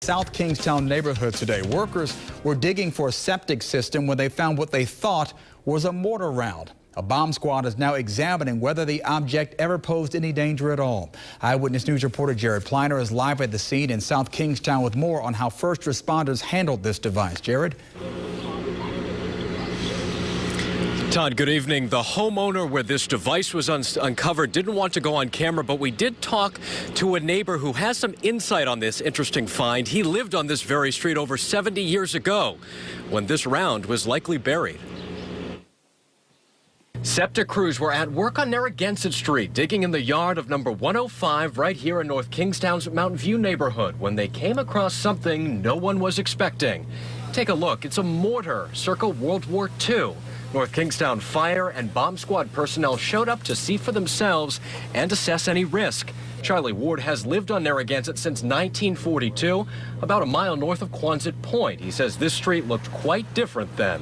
South Kingstown neighborhood today. Workers were digging for a septic system when they found what they thought was a mortar round. A bomb squad is now examining whether the object ever posed any danger at all. Eyewitness News reporter Jared Pliner is live at the scene in South Kingstown with more on how first responders handled this device. Jared? Todd, good evening. The homeowner where this device was uncovered didn't want to go on camera, but we did talk to a neighbor who has some insight on this interesting find. He lived on this very street over 70 years ago when this round was likely buried. Septic crews were at work on Narragansett Street, digging in the yard of number 105 right here in North Kingstown's Mountain View neighborhood when they came across something no one was expecting. Take a look. It's a mortar circa World War II. North Kingstown Fire and Bomb Squad personnel showed up to see for themselves and assess any risk. Charlie Ward has lived on Narragansett since 1942, about a mile north of Quonset Point. He says this street looked quite different then.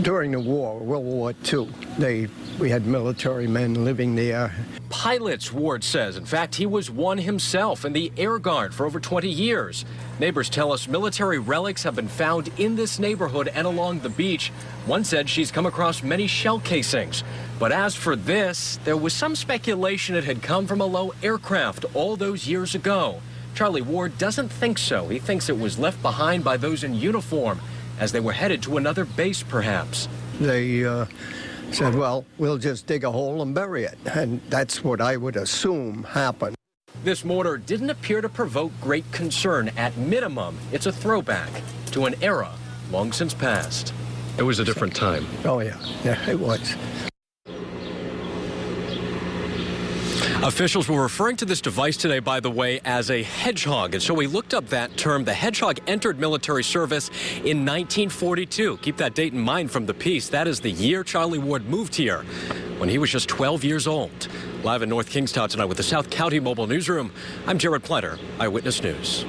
During the war, World War II, we had military men living there. Pilots, Ward says. In fact, he was one himself in the Air Guard for over 20 years. Neighbors tell us military relics have been found in this neighborhood and along the beach. One said she's come across many shell casings. But as for this, there was some speculation it had come from a low aircraft all those years ago. Charlie Ward doesn't think so. He thinks it was left behind by those in uniform as they were headed to another base, perhaps. They said, well, we'll just dig a hole and bury it. And that's what I would assume happened. This mortar didn't appear to provoke great concern. At minimum, it's a throwback to an era long since past. It was a different time. Oh, yeah. Yeah, it was. Officials were referring to this device today, by the way, as a hedgehog. And so we looked up that term. The hedgehog entered military service in 1942. Keep that date in mind from the piece. That is the year Charlie Ward moved here when he was just 12 years old. Live in North Kingstown tonight with the South County Mobile Newsroom, I'm Jared Pliner, Eyewitness News.